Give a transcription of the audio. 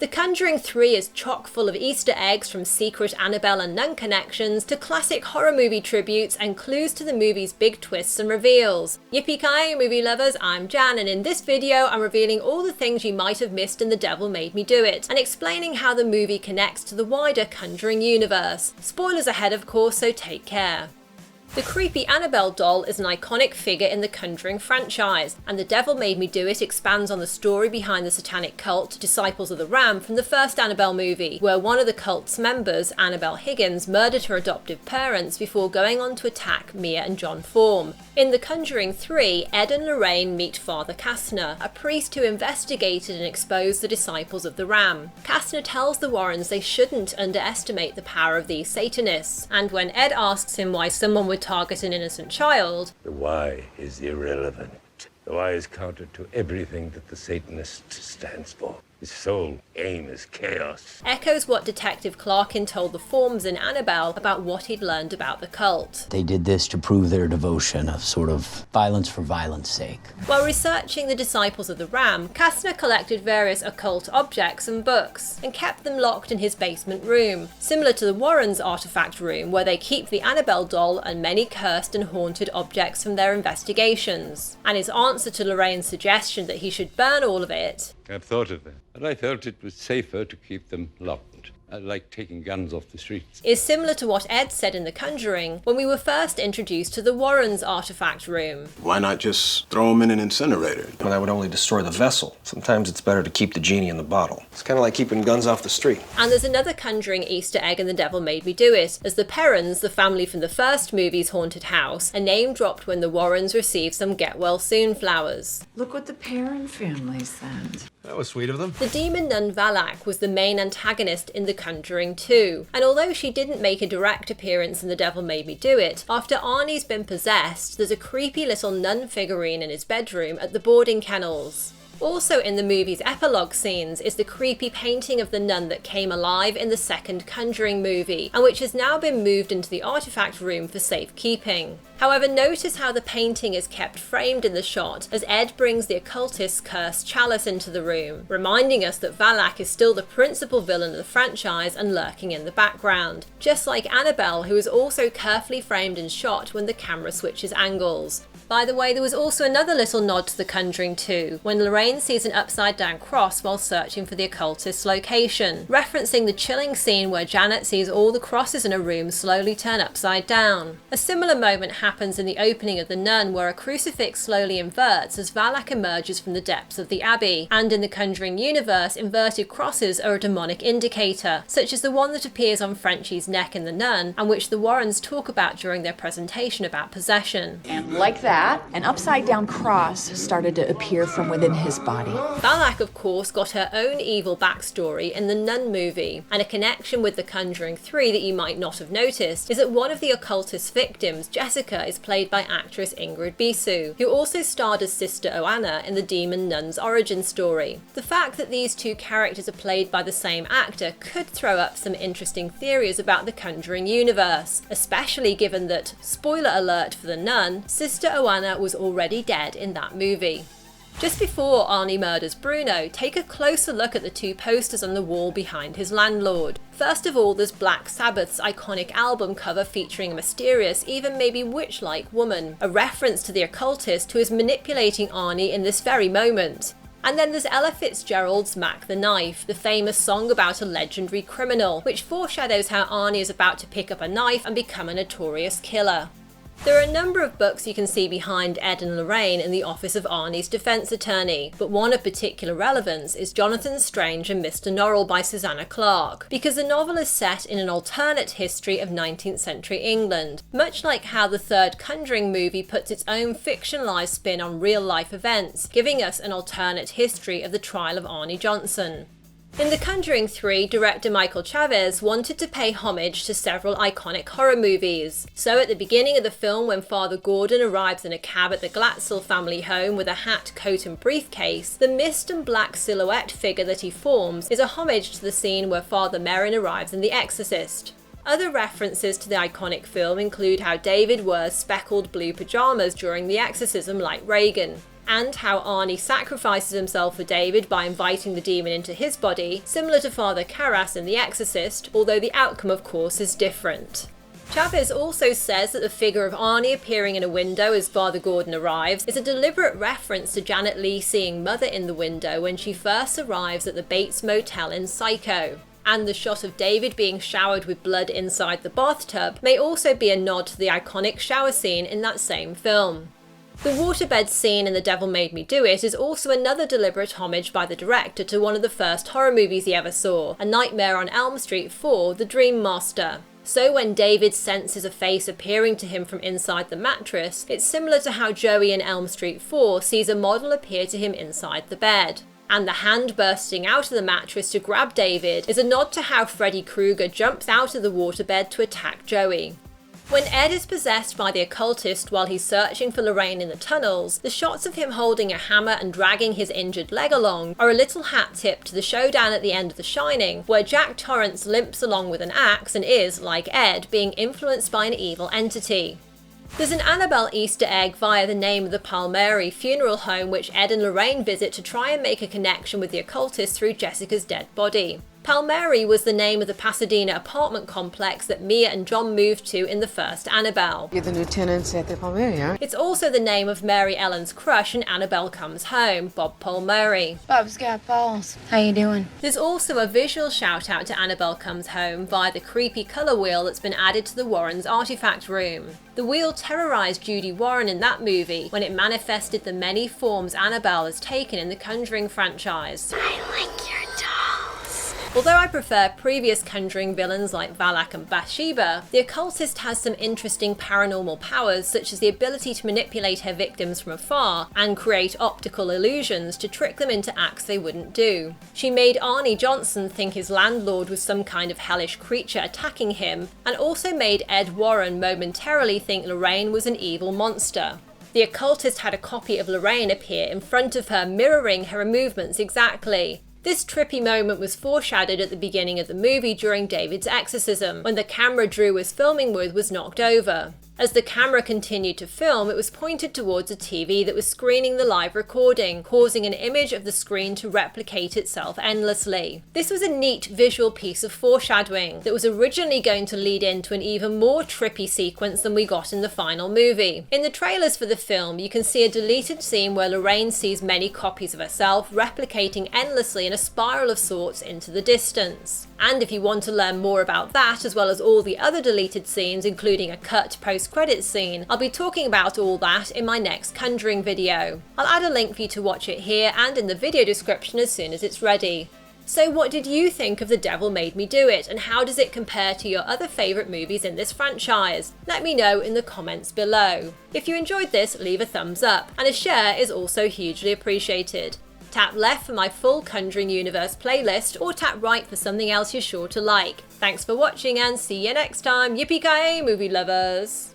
The Conjuring 3 is chock full of Easter eggs from secret Annabelle and nun connections to classic horror movie tributes and clues to the movie's big twists and reveals. Yippee-ki-yay, movie lovers, I'm Jan, and in this video I'm revealing all the things you might have missed in The Devil Made Me Do It, and explaining how the movie connects to the wider Conjuring universe. Spoilers ahead of course, so take care. The creepy Annabelle doll is an iconic figure in the Conjuring franchise, and The Devil Made Me Do It expands on the story behind the satanic cult Disciples of the Ram from the first Annabelle movie, where one of the cult's members, Annabelle Higgins, murdered her adoptive parents before going on to attack Mia and John Form. In The Conjuring 3, Ed and Lorraine meet Father Kastner, a priest who investigated and exposed the Disciples of the Ram. Kastner tells the Warrens they shouldn't underestimate the power of these Satanists, and when Ed asks him why someone would target an innocent child, the why is irrelevant. The why is counter to everything that the Satanist stands for. His sole aim is chaos. Echoes what Detective Clarkin told the Forms in Annabelle about what he'd learned about the cult. They did this to prove their devotion of sort of violence for violence sake. While researching the Disciples of the Ram, Kastner collected various occult objects and books, and kept them locked in his basement room, similar to the Warrens' artifact room where they keep the Annabelle doll and many cursed and haunted objects from their investigations. And his answer to Lorraine's suggestion that he should burn all of it, I've thought of that, but I felt it was safer to keep them locked. I like taking guns off the streets. is similar to what Ed said in The Conjuring when we were first introduced to the Warrens' artifact room. Why not just throw them in an incinerator? Well, that would only destroy the vessel. Sometimes it's better to keep the genie in the bottle. It's kind of like keeping guns off the street. And there's another Conjuring Easter egg in The Devil Made Me Do It, as the Perrons, the family from the first movie's haunted house, are name-dropped when the Warrens receive some get-well-soon flowers. Look what the Perron family sent. That was sweet of them. The demon nun Valak was the main antagonist in The Conjuring 2, and although she didn't make a direct appearance in The Devil Made Me Do It, after Arnie's been possessed, there's a creepy little nun figurine in his bedroom at the boarding kennels. Also in the movie's epilogue scenes is the creepy painting of the nun that came alive in the second Conjuring movie, and which has now been moved into the artifact room for safekeeping. However, notice how the painting is kept framed in the shot as Ed brings the occultist's cursed chalice into the room, reminding us that Valak is still the principal villain of the franchise and lurking in the background, just like Annabelle, who is also carefully framed and shot when the camera switches angles. By the way, there was also another little nod to The Conjuring 2, when Lorraine sees an upside-down cross while searching for the occultist's location, referencing the chilling scene where Janet sees all the crosses in a room slowly turn upside down. A similar moment happens in the opening of The Nun, where a crucifix slowly inverts as Valak emerges from the depths of the abbey, and in the Conjuring universe, inverted crosses are a demonic indicator, such as the one that appears on Frenchie's neck in The Nun, and which the Warrens talk about during their presentation about possession. And like that, an upside-down cross started to appear from within his body. Valak, of course, got her own evil backstory in the Nun movie, and a connection with The Conjuring 3 that you might not have noticed is that one of the occultist's victims, Jessica, is played by actress Ingrid Bisu, who also starred as Sister Oana in the demon nun's origin story. The fact that these two characters are played by the same actor could throw up some interesting theories about the Conjuring universe, especially given that, spoiler alert for The Nun, Sister Oana was already dead in that movie. Just before Arnie murders Bruno, take a closer look at the two posters on the wall behind his landlord. First of all, there's Black Sabbath's iconic album cover featuring a mysterious, even maybe witch-like woman, a reference to the occultist who is manipulating Arnie in this very moment. And then there's Ella Fitzgerald's Mac the Knife, the famous song about a legendary criminal, which foreshadows how Arnie is about to pick up a knife and become a notorious killer. There are a number of books you can see behind Ed and Lorraine in the office of Arnie's defense attorney, but one of particular relevance is Jonathan Strange and Mr. Norrell by Susanna Clarke, because the novel is set in an alternate history of 19th century England, much like how the third Conjuring movie puts its own fictionalized spin on real-life events, giving us an alternate history of the trial of Arnie Johnson. In The Conjuring 3, director Michael Chavez wanted to pay homage to several iconic horror movies. So at the beginning of the film, when Father Gordon arrives in a cab at the Glatzel family home with a hat, coat and briefcase, the mist and black silhouette figure that he forms is a homage to the scene where Father Merrin arrives in The Exorcist. Other references to the iconic film include how David wears speckled blue pajamas during the exorcism like Reagan. and how Arnie sacrifices himself for David by inviting the demon into his body, similar to Father Karras in The Exorcist, although the outcome of course is different. Chavez also says that the figure of Arnie appearing in a window as Father Gordon arrives is a deliberate reference to Janet Leigh seeing Mother in the window when she first arrives at the Bates Motel in Psycho. And the shot of David being showered with blood inside the bathtub may also be a nod to the iconic shower scene in that same film. The waterbed scene in The Devil Made Me Do It is also another deliberate homage by the director to one of the first horror movies he ever saw, A Nightmare on Elm Street 4, The Dream Master. So when David senses a face appearing to him from inside the mattress, it's similar to how Joey in Elm Street 4 sees a model appear to him inside the bed. And the hand bursting out of the mattress to grab David is a nod to how Freddy Krueger jumps out of the waterbed to attack Joey. When Ed is possessed by the occultist while he's searching for Lorraine in the tunnels, the shots of him holding a hammer and dragging his injured leg along are a little hat tip to the showdown at the end of The Shining, where Jack Torrance limps along with an axe and is, like Ed, being influenced by an evil entity. There's an Annabelle Easter egg via the name of the Palmeri funeral home which Ed and Lorraine visit to try and make a connection with the occultist through Jessica's dead body. Palmeri was the name of the Pasadena apartment complex that Mia and John moved to in the first Annabelle. You're the new tenants at the Palmeri, huh? It's also the name of Mary Ellen's crush in Annabelle Comes Home, Bob Palmeri. Bob's got balls. How you doing? There's also a visual shout out to Annabelle Comes Home via the creepy colour wheel that's been added to the Warrens' artifact room. The wheel terrorised Judy Warren in that movie when it manifested the many forms Annabelle has taken in the Conjuring franchise. I like your dolls. Although I prefer previous Conjuring villains like Valak and Bathsheba, the occultist has some interesting paranormal powers such as the ability to manipulate her victims from afar and create optical illusions to trick them into acts they wouldn't do. She made Arnie Johnson think his landlord was some kind of hellish creature attacking him, and also made Ed Warren momentarily think Lorraine was an evil monster. The occultist had a copy of Lorraine appear in front of her, mirroring her movements exactly. This trippy moment was foreshadowed at the beginning of the movie during David's exorcism, when the camera Drew was filming with was knocked over. As the camera continued to film, it was pointed towards a TV that was screening the live recording, causing an image of the screen to replicate itself endlessly. This was a neat visual piece of foreshadowing that was originally going to lead into an even more trippy sequence than we got in the final movie. In the trailers for the film, you can see a deleted scene where Lorraine sees many copies of herself replicating endlessly in a spiral of sorts into the distance. And if you want to learn more about that, as well as all the other deleted scenes, including a cut post-credits scene, I'll be talking about all that in my next Conjuring video. I'll add a link for you to watch it here and in the video description as soon as it's ready. So what did you think of The Devil Made Me Do It, and how does it compare to your other favourite movies in this franchise? Let me know in the comments below. If you enjoyed this, leave a thumbs up, and a share is also hugely appreciated. Tap left for my full Conjuring Universe playlist, or tap right for something else you're sure to like. Thanks for watching and see you next time, yippee-ki-yay movie lovers!